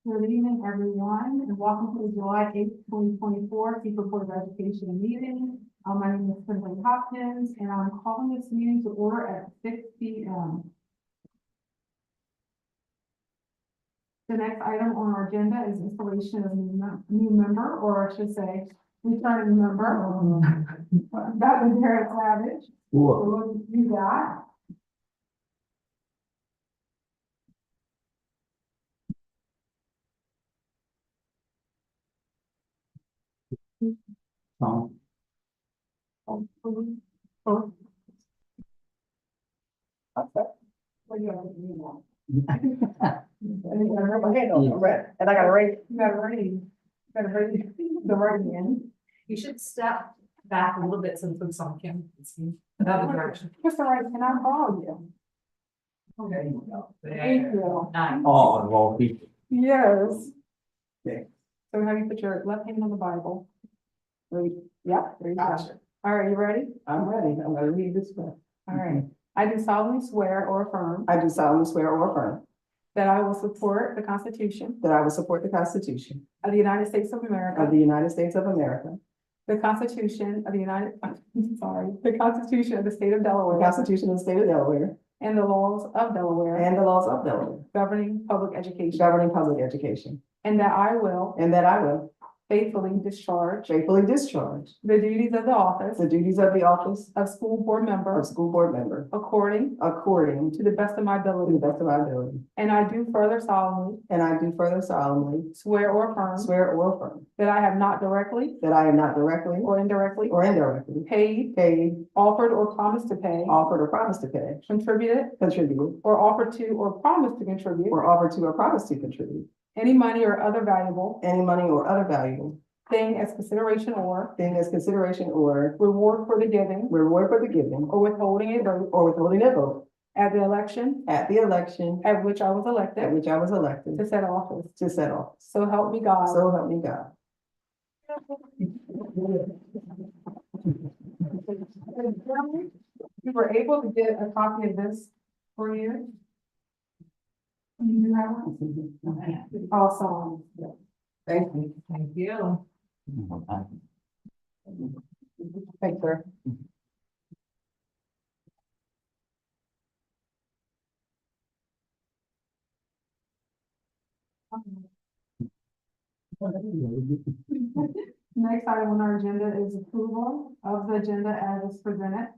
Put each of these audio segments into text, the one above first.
Good evening, everyone, and welcome to the July 8th, 2024 Chief Board of Education meeting. My name is Kimberly Hopkins, and I'm calling this meeting to order at 6 p.m. The next item on our agenda is installation of a new member, or I should say, returning member. Dr. Derek Savage. So we'll do that. What do you have to do now? And I gotta raise, you gotta raise the right hand. You should step back a little bit so the folks on camera can see another direction. What's the right, can I follow you? There you go. Thank you. Nice. Oh, well, people. Yes. Okay. So have you put your left hand on the Bible? Read. Yep. There you go. Gotcha. All right, you ready? I'm ready. I'm gonna read this one. All right. I do solemnly swear or affirm I do solemnly swear or affirm that I will support the Constitution that I will support the Constitution of the United States of of America, the United States of America, the Constitution of the the Constitution of the State of the Delaware, Constitution of the State of Delaware, and the laws of Delaware and the laws of Delaware governing public education, governing public education, and that I will and that I will faithfully discharge faithfully discharge the duties of the office the duties of the office of school board member of school board member according according to the best of my to the ability. best of my ability. And I do further solemnly And I do further solemnly swear or affirm swear or affirm that I have not directly that I am not directly or indirectly or indirectly paid, paid, offered, or promised to pay, offered, or promised to pay, contributed, contributed, or offered to, or promised to contribute or offered to or promised to contribute any money or other valuable any money or other valuable thing as consideration or thing as consideration or reward for the giving reward for the giving or withholding a vote or withholding a vote at the election at the election at which I was at elected which I was elected to said office. to set off. So help me God. So help me God. You were able to get a copy of this for you? You have one? Awesome. Thank you. Thank you. Thanks, sir. Next item on our agenda is approval of the agenda as is presented.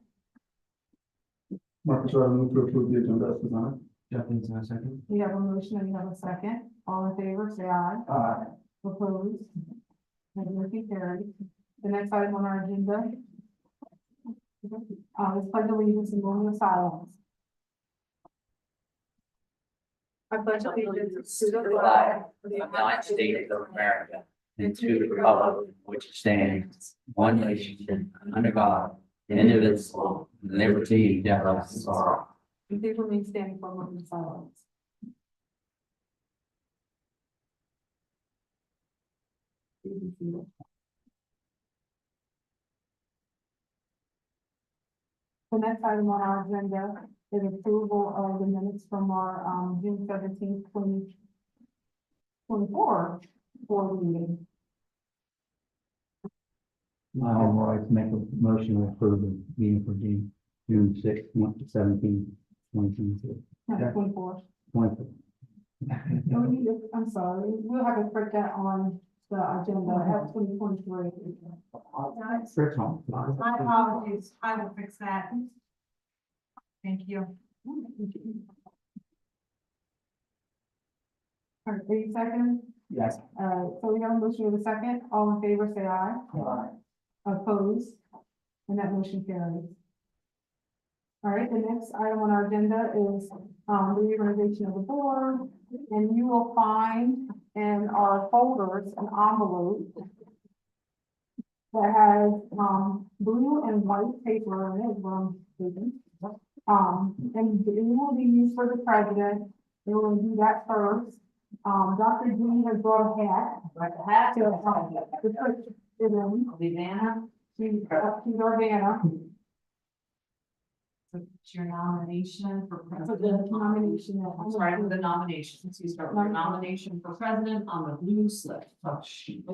Marcus, I move to approve the agenda as presented. Jeffrey's in a second. We have a motion and we have a second. All in favor, say aye. Aye. Opposed? And motion carried. The next item on our agenda is pledge allegiance and moment of silence. I pledge allegiance to the flag of the United States of America and to the republic which stands one nation under God, indivisible, with liberty and justice for all. and please remain standing for a moment of silence. The next item on our agenda is approval of the minutes from our June 17th, 2024 board meeting. I'd like to make a motion to approve the meeting for June 6th, 2022. No, 24. 20. I'm sorry, we'll have to put that on the agenda at 2023. First one. My apologies. I will fix that. Thank you. All right, 8 seconds. Yes. So we have a motion with a second. All in favor, say aye. Opposed? And that motion carries. All right, the next item on our agenda is the reorganization of the board. And you will find in our folders an envelope that has blue and white paper in it, and it will be used for the president. We will do that first. Dr. G has brought a hat. To put it in. Levana. She's our Vanna. It's your nomination for For president. the nomination. I'm sorry, for the nominations. You start with your nomination for president on the blue slip. Oh, shoot.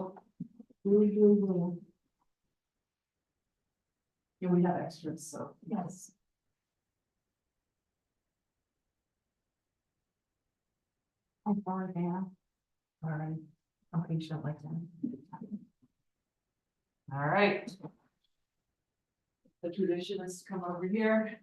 Blue. Yeah, we have extras, so. Yes. I'm sorry, Dana. All right. I'm patient like that. All right. The tradition is to come over here.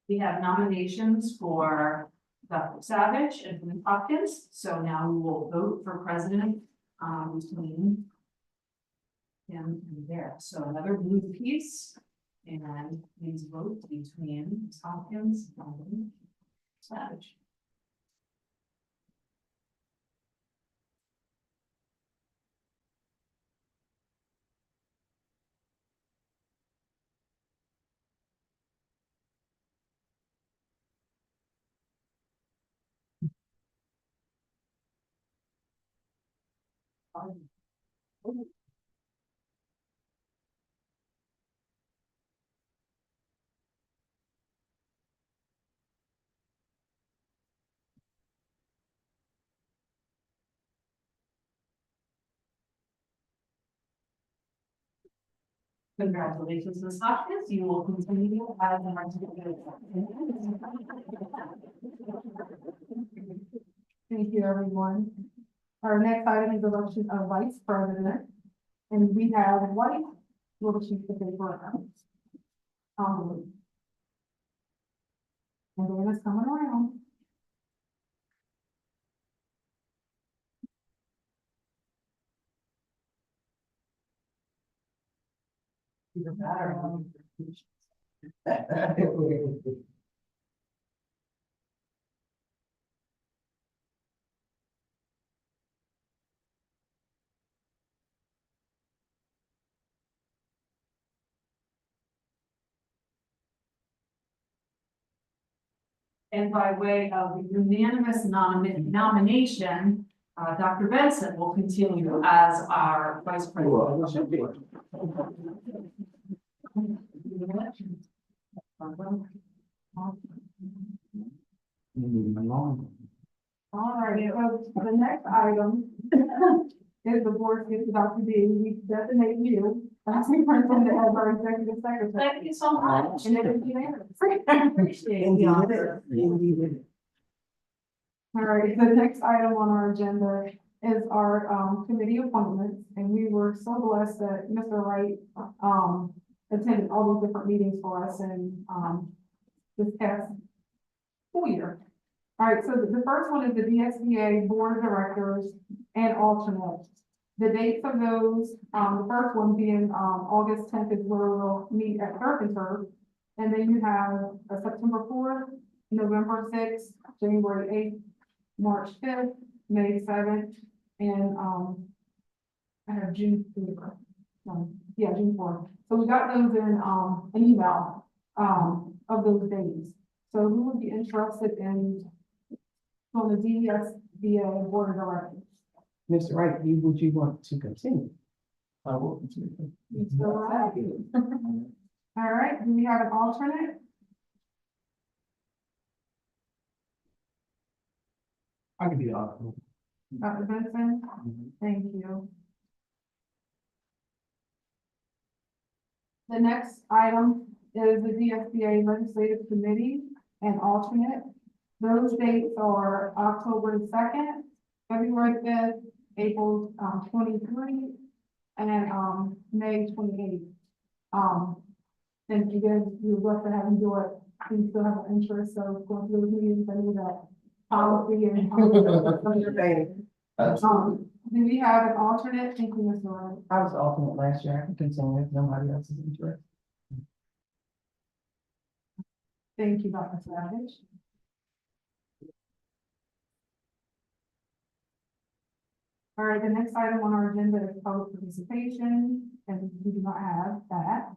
We have nominations for Dr. Savage and Lynn Hopkins, so now we will vote for president, between him and there, so another blue piece, and please vote between Ms. Hopkins and Lynn Savage. Congratulations, Ms. Hopkins, you will continue as an articulate. Thank you, everyone. Our next item is election of vice president. And we have White, will choose the paper. And Dana's coming around. Either that or. And by way of unanimous nomination, Dr. Benson will continue as our vice president. Moving along. All right, so the next item is the board gives to Dr. D. We designate you as superintendent as our executive secretary. Thank you so much. And it is unanimous. Appreciate Indeed the it is. honor. Indeed it is. All right, the next item on our agenda is our committee appointments, and we were so blessed that Mr. Wright attended all those different meetings for us and this past school year. All right, so the first one is the DSBA Board of Directors and alternates. The dates of those, the first one being August 10th is where we'll meet at Turf and Turf. And then you have September 4th, November 6th, January 8th, March 5th, May 7th, and I have June 4th. Yeah, June 4th. So we got those in an email of those days. So who would be interested in on the DSBA Board of Directors? Mr. Wright, would you want to continue? I will continue. Mr. Wright. All right, do we have an alternate? I could be awesome. Dr. Benson, thank you. The next item is the DSBA Legislative Committee and alternate. Those dates are October 2nd, February 5th, April 23, and May 28th. And again, we would love to have you do it. We still have an interest, so going through the meetings, I know that policy and. Do we have an alternate? Thank you, Mr. Wright. I was alternate last year. I can continue if nobody else is interested. Thank you, Dr. Savage. All right, the next item on our agenda is public participation, and we do not have that.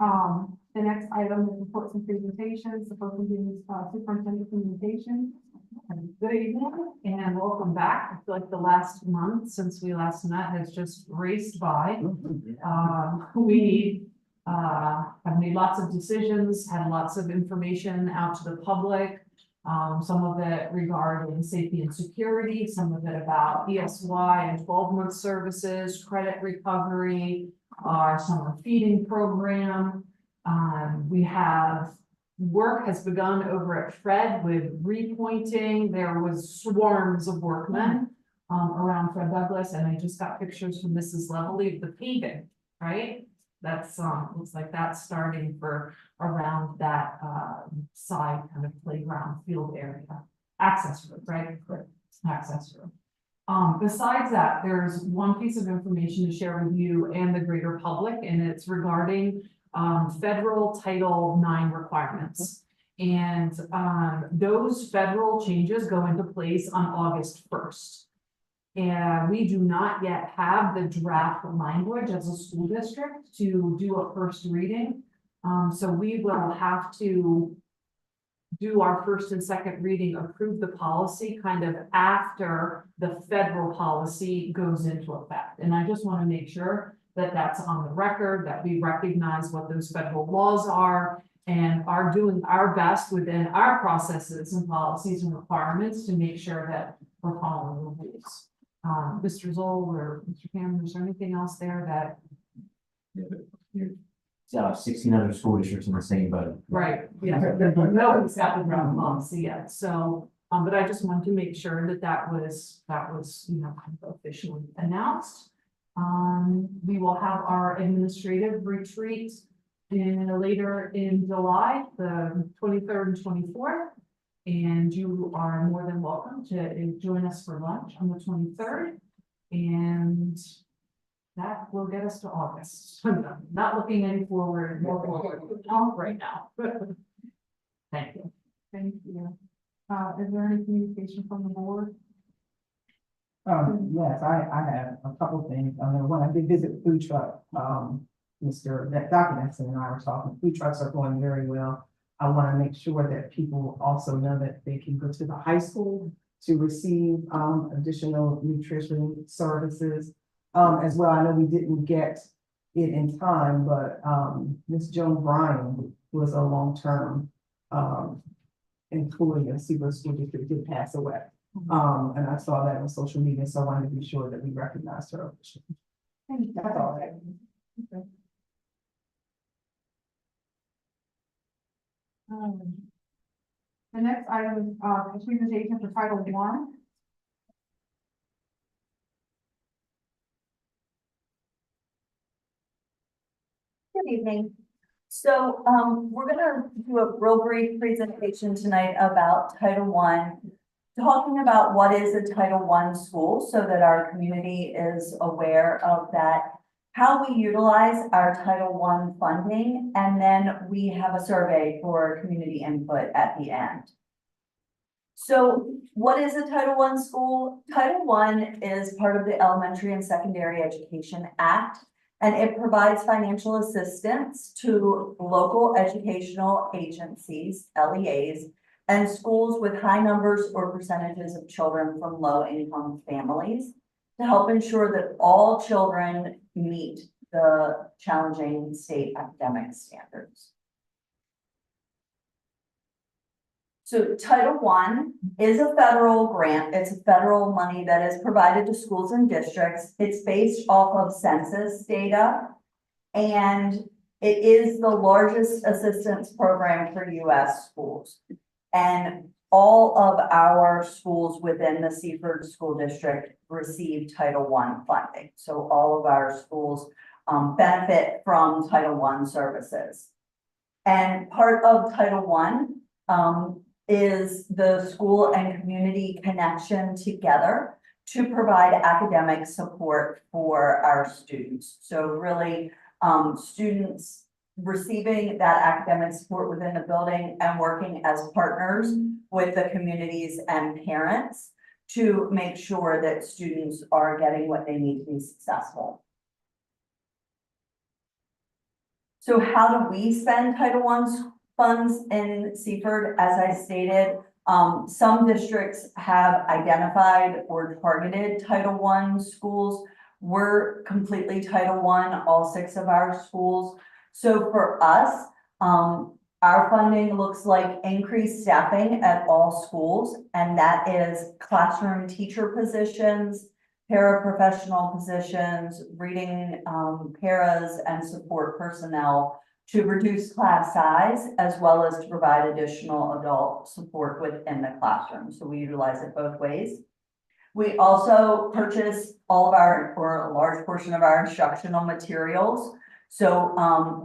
The next item is reports and presentations, the first one being superintendent communication. Good evening and welcome back. I feel like the last month since we last met has just raced by. We have made lots of decisions, had lots of information out to the public. Some of it regarding safety and security, some of it about ESY and 12-month services, credit recovery, our summer feeding program. We have work has begun over at Fred with repointing. There was swarms of workmen around Fred Douglas, and I just got pictures from Mrs. Lovely of the paving, right? That's looks like that's starting for around that side kind of playground field area. Access road, right? Access road. Besides that, there's one piece of information to share with you and the greater public, and it's regarding federal Title IX requirements. And those federal changes go into place on August 1st. And we do not yet have the draft language as a school district to do a first reading. So we will have to do our first and second reading, approve the policy kind of after the federal policy goes into effect. And I just want to make sure that that's on the record, that we recognize what those federal laws are and are doing our best within our processes and policies and requirements to make sure that we're following the rules. Mr. Zoll or Mr. Cameron, is there anything else there that? 16 other school districts in the same boat. Right, yeah, no one's got the draft policy yet, so, but I just wanted to make sure that that was, you know, kind of officially announced. We will have our administrative retreat later in July, the 23rd and 24th. And you are more than welcome to join us for lunch on the 23rd. And that will get us to August. Not looking any forward, more forward right now. Thank you. Thank you. Is there any communication from the board? Yes, I have a couple of things. When I did visit food truck, Dr. Nelson and I were talking, food trucks are going very well. I want to make sure that people also know that they can go to the high school to receive additional nutrition services. As well, I know we didn't get it in time, but Ms. Joan Bryan was a long-term employee of Seabrook School District, did pass away. And I saw that on social media, so I wanted to be sure that we recognized her. Thank you. That's all right. Okay. The next item is a presentation for Title I. Good evening. So we're gonna do a real brief presentation tonight about Title I, talking about what is a Title I school so that our community is aware of that, how we utilize our Title I funding, and then we have a survey for community input at the end. So what is a Title I school? Title I is part of the Elementary and Secondary Education Act, and it provides financial assistance to local educational agencies, LEAs, and schools with high numbers or percentages of children from low-income families to help ensure that all children meet the challenging state academic standards. So Title I is a federal grant. It's federal money that is provided to schools and districts. It's based off of census data, and it is the largest assistance program for U.S. schools. And all of our schools within the Seaford School District receive Title I funding. So all of our schools benefit from Title I services. And part of Title I is the school and community connection together to provide academic support for our students. So really, students receiving that academic support within the building and working as partners with the communities and parents to make sure that students are getting what they need to be successful. So how do we spend Title I funds in Seaford? As I stated, some districts have identified or targeted Title I schools. We're completely Title I, all 6 of our schools. So for us, our funding looks like increased staffing at all schools, and that is classroom teacher positions, paraprofessional positions, reading paras and support personnel to reduce class size, as well as to provide additional adult support within the classroom. So we utilize it both ways. We also purchase all of our, or a large portion of our instructional materials. So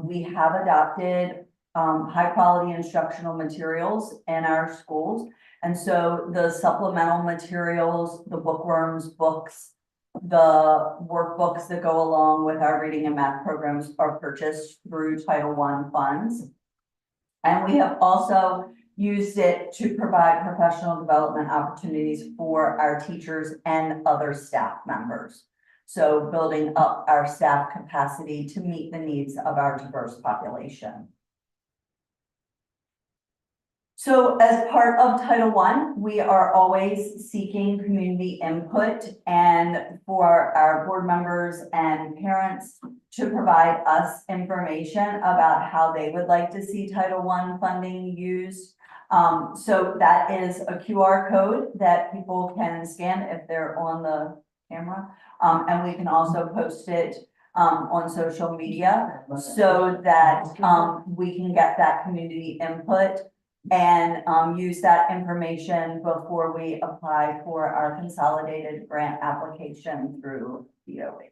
we have adopted high quality instructional materials in our schools. And so the supplemental materials, the bookworms, books, the workbooks that go along with our reading and math programs are purchased through Title I funds. And we have also used it to provide professional development opportunities for our teachers and other staff members. So building up our staff capacity to meet the needs of our diverse population. So as part of Title I, we are always seeking community input and for our board members and parents to provide us information about how they would like to see Title I funding used. So that is a QR code that people can scan if they're on the camera. And we can also post it on social media so that we can get that community input and use that information before we apply for our consolidated grant application through DOE.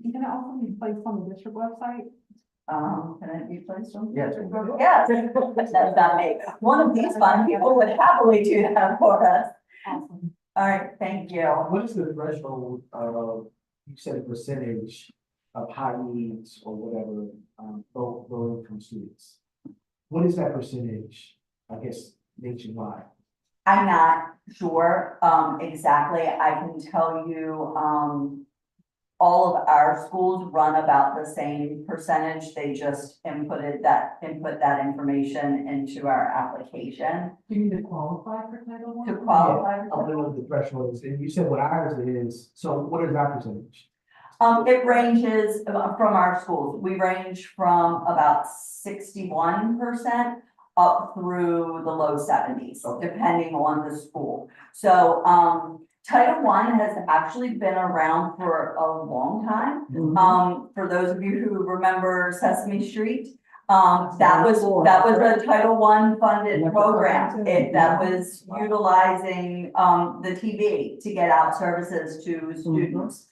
You can also be placed on the district website. Can it be placed on? Yes. Yes, that's not me. One of these fine people would happily do that for us. Awesome. All right, thank you. What is the threshold of, you said a percentage of high needs or whatever, low income students? What is that percentage, I guess, nationwide? I'm not sure exactly. I can tell you all of our schools run about the same percentage. They just input that information into our application. Do you need to qualify for Title I? To qualify. I want to know what the threshold is, and you said what ours is, so what is our percentage? It ranges from our schools. We range from about 61% up through the low 70s, Okay. depending on the school. So Title I has actually been around for a long time. For those of you who remember Sesame Street, that was a Title I funded program. That was utilizing the TV to get out services to students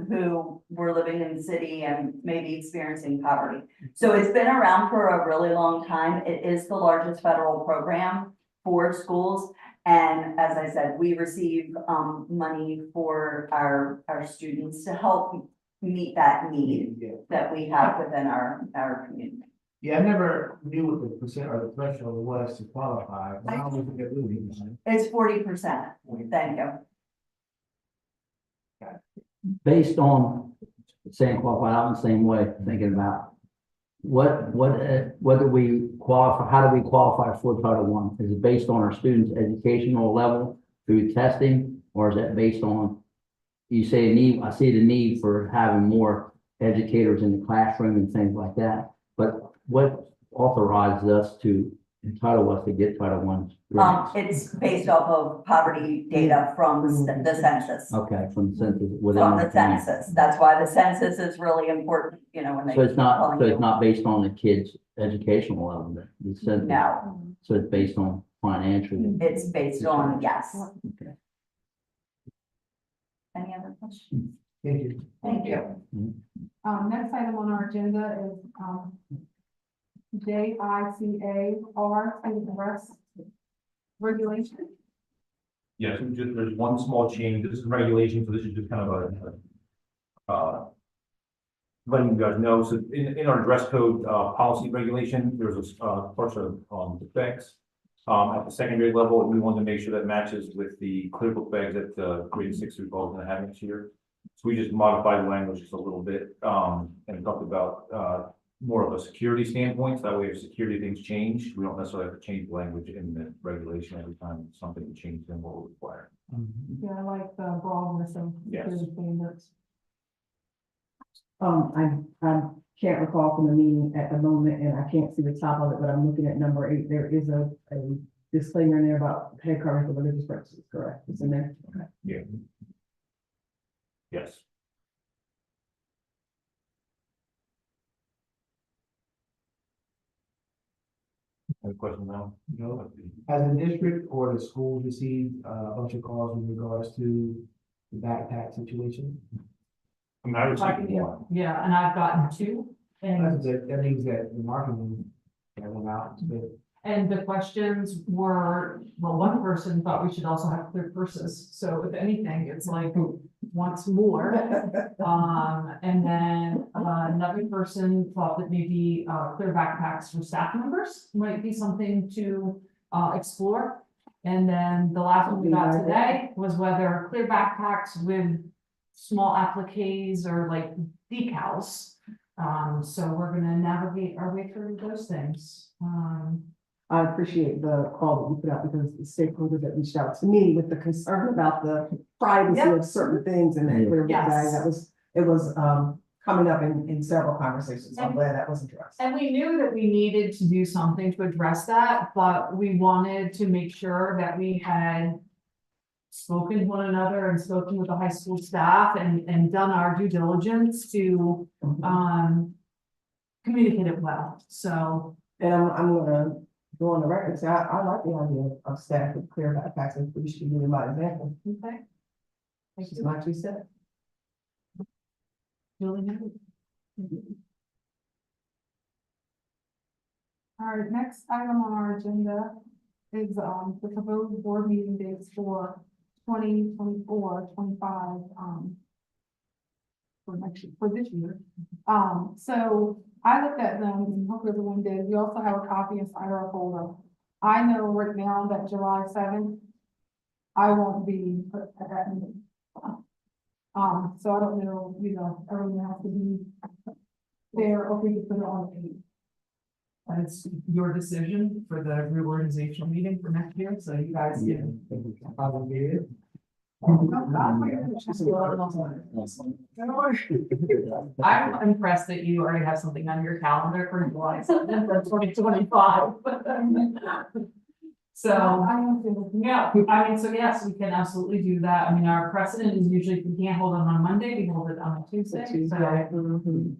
who were living in the city and maybe experiencing poverty. So it's been around for a really long time. It is the largest federal program for schools. And as I said, we receive money for our students to help meet that need Yeah. that we have within our community. Yeah, I never knew what the percent or the threshold was to qualify. But I was get moving. It's 40%. Thank you. Based on saying qualified, I'm the same way, thinking about what do we qualify, how do we qualify for Title I? Is it based on our students' educational level through testing, or is that based on, you say a need, I see the need for having more educators in the classroom and things like that, but what authorizes us to entitle us to get Title I grants? It's based off of poverty data from the census. Okay, from the census within From our the community. census. That's why the census is really important, you know, when they. So it's not, calling so you. it's not based on the kids' educational level, the census. No, So it's based on financial. it's based on, yes. Okay. Any other questions? Thank you. Thank you. Next item on our agenda is JICAR, student arrest regulation. Yes, there's one small change. This is regulation, so this is just kind of letting you guys know. So in our dress code, policy regulation, there's a portion of the bags. At the secondary level, we wanted to make sure that matches with the clear book bags that grade 6 through 12 is going to have this year. So we just modified the language just a little bit, and talked about, more of a security standpoint, so that way if security things change, we don't necessarily have to change language in the regulation every time something changes in what we require. Yeah, I like the broadness of Yes. security standards. I can't recall from the meeting at the moment, and I can't see the top of it, but I'm looking at number 8. There is a disclaimer in there about head covering for religious purposes, correct? It's in there. Okay. Yeah. Yes. Any questions now? No. Has the district or the school received a bunch of calls in regards to the backpack situation? I mean, I received Yeah. one. Yeah, and I've gotten 2, and That means that the marketing that went out, but And the questions were, well, one person thought we should also have clear purses, so if anything, it's like once more. And then another person thought that maybe clear backpacks for staff members might be something to explore. And then the last one we got today was whether clear backpacks with small appliques or like decals. So we're gonna navigate our way through those things. I appreciate the call that you put out because the stakeholders that reached out to me with the concern about the privacy Yep. of certain things and that clear book Yes. bag, it was coming up in several conversations. I'm glad that was addressed. And we knew that we needed to do something to address that, but we wanted to make sure that we had spoken to one another and spoken with the high school staff and done our due diligence to, communicate it well, so. And I'm gonna go on the record and say, I like the idea of staff with clear backpacks, and we should be doing by example. Okay. Thank you so much, we said. Really good. All right, next item on our agenda is, the proposed board meeting dates for 2024-25. For next year, for this year. So I looked at them and hope everyone did. We also have a copy inside our folder. I know right now that July 7th, I won't be at that meeting. So I don't know, everyone has to be there or we can put it on the page. And it's your decision for the reorganizational meeting for next year, so you guys can. I'm impressed that you already have something on your calendar for July 7th of 2025. So, I am too. yeah, I mean, so yes, we can absolutely do that. I mean, our precedent is usually if we can't hold it on Monday, we hold it on a Tuesday. So Mhm.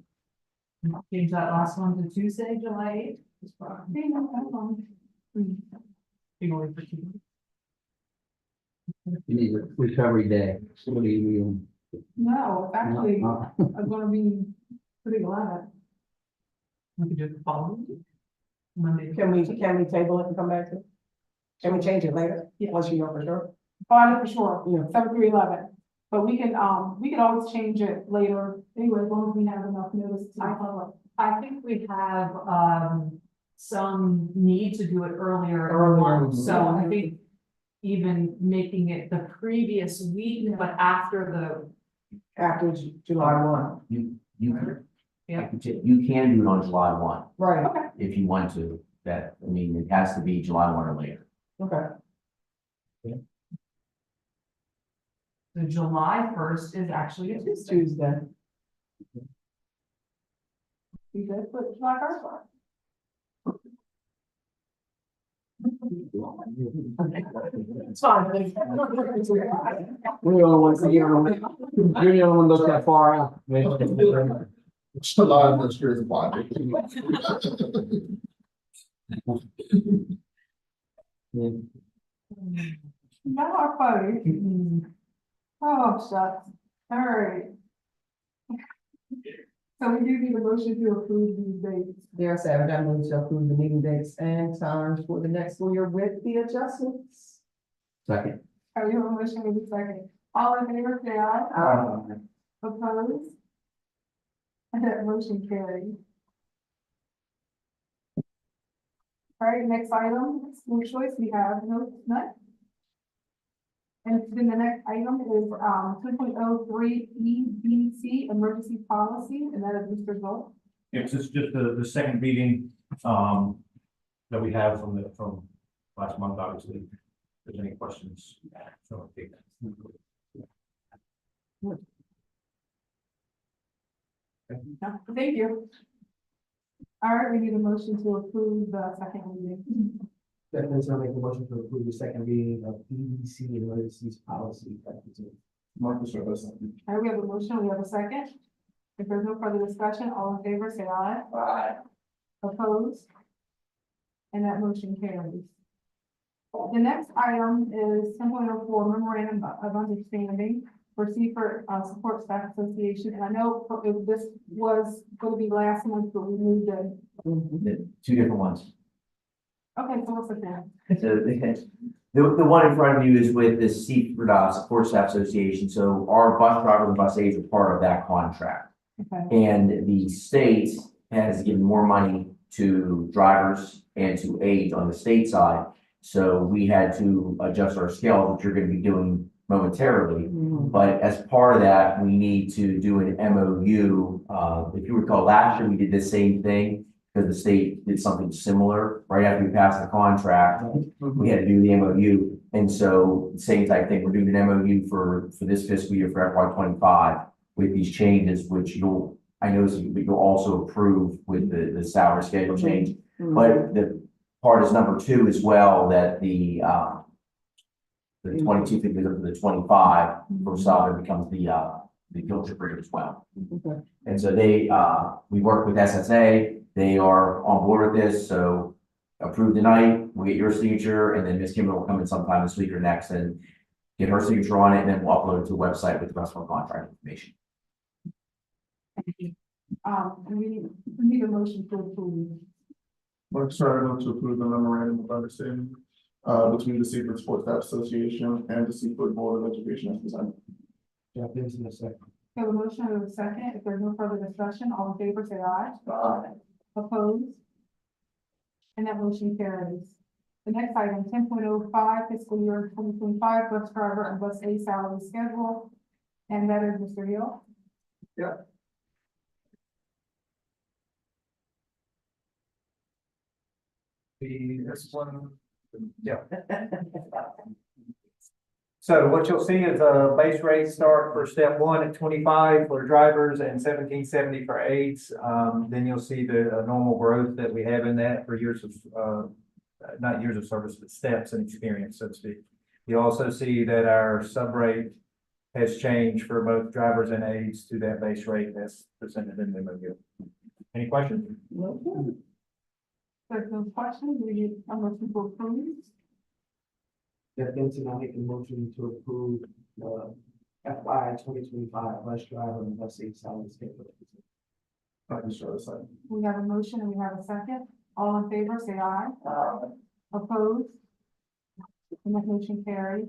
change that last one to Tuesday, July 8th. Okay, no, that's fine. You can wait for 2 weeks. You need a recovery day. So what do you mean? No, it's actually, No, I'm gonna be pretty glad. We could do it the following week. Monday. Can we table it and come back to it? Can we change it later? Yeah. Once you know for sure? Oh, I know for sure, Yeah. 7 through 11. But we can always change it later, anyway, as long as we have enough notice to the public. I think we have, some need to do it earlier in the Earlier. month, so I think even making it the previous week, but after After July 1. You can. Yeah. You can do it on July 1 Right, if you want to. That, I mean, it has to be July 1 or later. okay. the July 1st is actually a It's Tuesday. Tuesday. You good with July 1st? It's fine. We're the only ones, you're the only one looked that far out. July administrative body. Yeah. Y'all are funny. Oh, shucks. All right. So we do need a motion to approve these dates. Dear Savage, I move to approve the meeting dates and times for the next school year with the adjustments. Second. Have you have a motion with a second? All in favor, say aye. Opposed? And that motion carried. All right, next item, school choice, we have none. And then the next item is 2.03 EBC, emergency policy, and that is Mr. Zoll. It's just the second reading, that we have from last month, obviously. If there's any questions, so I'll take that. Thank you. All right, we need a motion to approve the second reading. That means I'll make a motion to approve the second reading of EDC emergencies policy. Marcus Rose. All right, we have a motion, we have a second. If there's no further discussion, all in favor, say aye. Aye. Opposed? And that motion carries. The next item is 10.04 memorandum of understanding for Seaford Support Staff Association. And I know this was going to be last month, but we moved it. The two different ones. Okay, so what's the thing? So the one in front of you is with the Seaford Support Staff Association. So our bus drivers and bus aides are part of that contract. Okay, And the state has given more money to drivers and to aides on the state side. So we had to adjust our scale, which you're going to be doing momentarily. But as part of that, we need to do an MOU. If you recall, last year we did the same thing because the state did something similar right after we passed the contract. We had to do the MOU. And so same type thing, we're doing an MOU for this fiscal year for FY25 with these changes, which I know you'll also approve with the salary schedule change. But the part is number 2 as well, that the 22 thing goes up to the 25 for salary becomes the guilt trip rate as well. And so we work with SSA, they are on board with this, so approve tonight, we'll get your signature, and then Ms. Kimber will come in sometime this week or next and get her signature on it, and then we'll upload it to the website with the rest of our contract information. we need a motion to approve. Mark Sarno to approve the memorandum of understanding between the Seaford Sports Staff Association and the Seaford Board of Education as presented. Jeff Benson, in a second. We have a motion, we have a second. If there's no further discussion, all in favor, say aye. Aye. Opposed? And that motion carries. The next item, 10.05 fiscal year 2025 bus driver and bus aide salary schedule. And that is Mr. Hill. This one, yeah. So what you'll see is a base rate start for step 1 at 25 for drivers and 1770 for aides. Then you'll see the normal growth that we have in that for years of, not years of service, but steps and experience, so to speak. You also see that our sub rate has changed for both drivers and aides to that base rate that's presented in the MOU. Any questions? There's no question, we need a motion to approve. Jeff Benson, I make a motion to approve FY 2025 bus driver and bus aide salary schedule. Mark Sarno. We have a motion and we have a second. All in favor, say aye. Opposed? And that motion carries.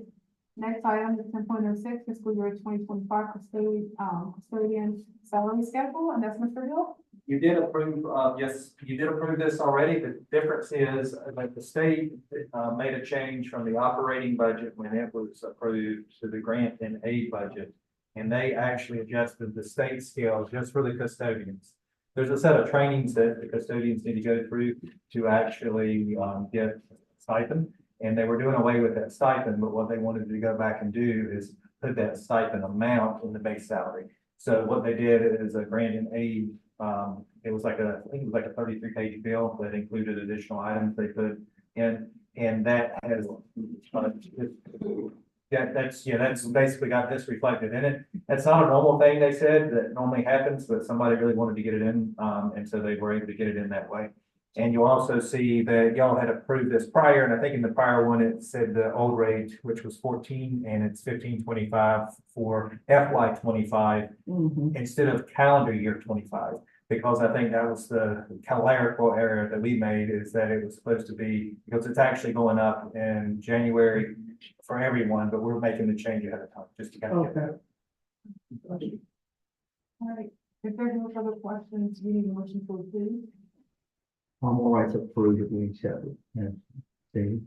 Next item is 10.06 fiscal year 2025 custodian salary schedule, and that's Mr. Hill. You did approve, yes, you did approve this already. The difference is like the state made a change from the operating budget when it was approved to the grant and aid budget. And they actually adjusted the state scale just for the custodians. There's a set of trainings that the custodians need to go through to actually get stipend. And they were doing away with that stipend, but what they wanted to go back and do is put that stipend amount in the base salary. So what they did is a grant and aid. It was like I think it was like a 33-page bill that included additional items they put in, and that has, that's basically got this reflected in it. That's not a normal thing, they said, that normally happens, but somebody really wanted to get it in, and so they were able to get it in that way. And you'll also see that y'all had approved this prior, and I think in the prior one, it said the old rate, which was 14, and it's 15.25 for FY 25 instead of calendar year 25. Because I think that was the clerical error that we made, is that it was supposed to be, because it's actually going up in January for everyone, but we're making the change ahead of time, just to kind of get that. All right, if there's no further questions, we need a motion to approve. I'm all right to approve if we accept it. Yeah. Steve?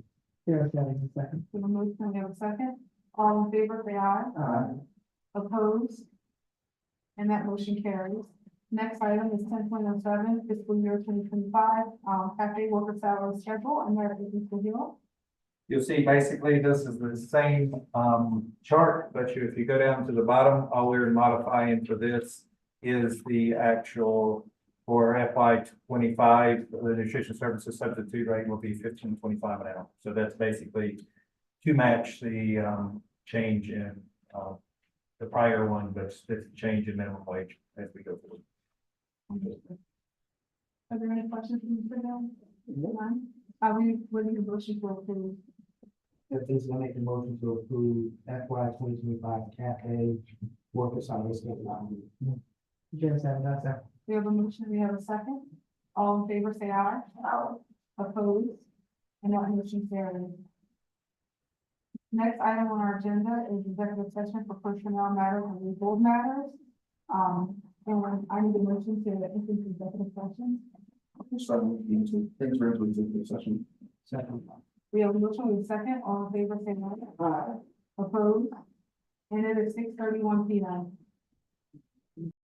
There's that in a second. So the motion, we have a second. All in favor, say aye. Opposed? And that motion carries. Next item is 10.07 fiscal year 2025, cafe worker salary schedule, and there is Mr. Hill. You'll see basically this is the same chart, but if you go down to the bottom, all we're modifying for this is the actual for FY 25, the nutrition services substitute rate will be 15.25 an hour. So that's basically to match the change in the prior one, but it's a change in minimum wage as we go forward. Are there any questions from Mr. Hill? None? We need a motion to approve. If this is gonna make a motion to approve FY 2025 cafe worker salary schedule. Yes, that's a. We have a motion, we have a second. All in favor, say aye. Opposed? And that motion carries. Next item on our agenda is executive session for personnel matters and legal matters. And I need a motion to enter into executive session. Things for executive session. Second. We have a motion, we have a second. All in favor, say aye. Opposed? And it is 6:31 p.m.